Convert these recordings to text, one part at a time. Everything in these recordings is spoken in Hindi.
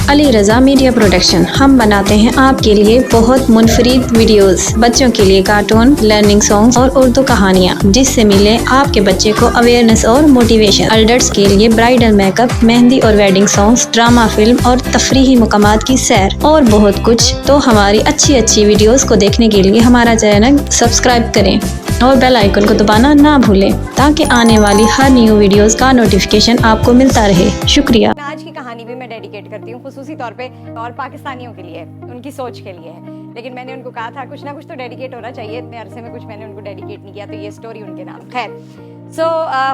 Ali Raza media production. हम बनाते हैं आपके लिए बहुत मुनफरिद वीडियोस, बच्चों के लिए कार्टून, लर्निंग सॉन्ग्स और उर्दू कहानियाँ, जिससे मिले आपके बच्चे को अवेयरनेस और मोटिवेशन। एल्डर्स के लिए ब्राइडल मेकअप, मेहंदी और वेडिंग सॉन्ग्स, ड्रामा, फिल्म और तफरीही मुकामात की सैर और बहुत कुछ। तो हमारी अच्छी वीडियोस को देखने के लिए हमारा चैनल सब्सक्राइब करें और बेल आइकन को दबाना ना भूलें, ताकि आने वाली हर न्यू वीडियोस का नोटिफिकेशन आपको मिलता रहे। शुक्रिया। आज की कहानी भी मैं डेडिकेट करती हूँ खुसूसी तौर पे और पाकिस्तानियों के लिए, उनकी सोच के लिए है। लेकिन मैंने उनको कहा था कुछ ना कुछ तो डेडिकेट होना चाहिए, इतने अरसे में कुछ मैंने उनको डेडिकेट नहीं किया, तो ये स्टोरी उनके नाम। खैर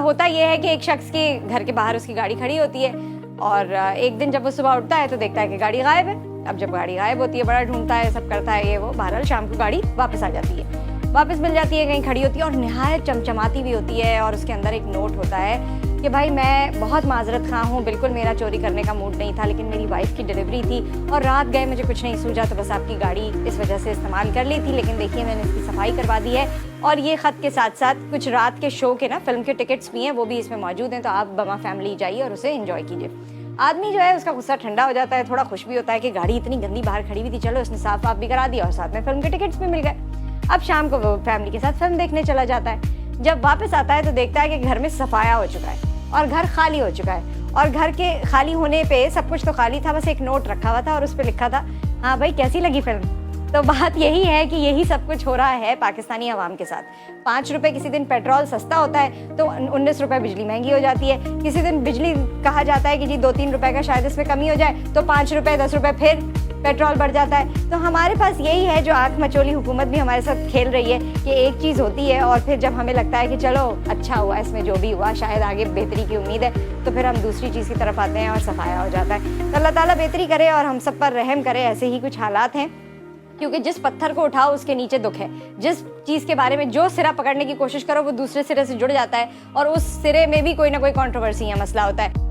होता ये है कि एक शख्स के घर के बाहर उसकी गाड़ी खड़ी होती है और एक दिन जब वो सुबह उठता है तो देखता है कि गाड़ी गायब है। अब जब गाड़ी गायब होती है, बड़ा ढूंढता है, सब करता है ये वो, बहरहाल शाम को गाड़ी वापस आ जाती है, वापस मिल जाती है, कहीं खड़ी होती है और निहायत चमचमाती भी होती है और उसके अंदर एक नोट होता है कि भाई मैं बहुत माजरत खां हूँ, बिल्कुल मेरा चोरी करने का मूड नहीं था, लेकिन मेरी वाइफ की डिलीवरी थी और रात गए मुझे कुछ नहीं सूझा, तो बस आपकी गाड़ी इस वजह से इस्तेमाल कर ली थी, लेकिन देखिए मैंने इसकी सफाई करवा दी है। और ये ख़त के साथ साथ कुछ रात के शो के ना फिल्म के टिकट्स भी हैं, वो भी इसमें मौजूद हैं, तो आप बमा फैमिली जाइए और उसे एंजॉय कीजिए। आदमी जो है उसका गुस्सा ठंडा हो जाता है, थोड़ा खुश भी होता है कि गाड़ी इतनी गंदी बाहर खड़ी हुई थी, चलो उसने साफ भी करा दिया और साथ में फिल्म के टिकट्स भी मिल गए। अब शाम को वो फैमिली के साथ फिल्म देखने चला जाता है। जब वापस आता है तो देखता है कि घर में सफाया हो चुका है और घर खाली हो चुका है, और घर के खाली होने पे सब कुछ तो खाली था, बस एक नोट रखा हुआ था और उस पर लिखा था, हाँ भाई कैसी लगी फिल्म। तो बात यही है कि यही सब कुछ हो रहा है पाकिस्तानी अवाम के साथ। 5 रुपए किसी दिन पेट्रोल सस्ता होता है तो 19 रुपए बिजली महंगी हो जाती है, किसी दिन बिजली कहा जाता है कि जी 2-3 रुपए का शायद इसमें कमी हो जाए, तो 5 रुपए 10 रुपए फिर पेट्रोल बढ़ जाता है। तो हमारे पास यही है जो आंख मचोली हुकूमत भी हमारे साथ खेल रही है कि एक चीज़ होती है और फिर जब हमें लगता है कि चलो अच्छा हुआ, इसमें जो भी हुआ शायद आगे बेहतरी की उम्मीद है, तो फिर हम दूसरी चीज़ की तरफ आते हैं और सफाया हो जाता है। तो अल्लाह ताला बेहतरी करे और हम सब पर रहम करे। ऐसे ही कुछ हालात हैं, क्योंकि जिस पत्थर को उठाओ उसके नीचे दुख है। जिस चीज़ के बारे में जो सिरा पकड़ने की कोशिश करो वो दूसरे सिरे से जुड़ जाता है और उस सिरे में भी कोई ना कोई कंट्रोवर्सी या मसला होता है।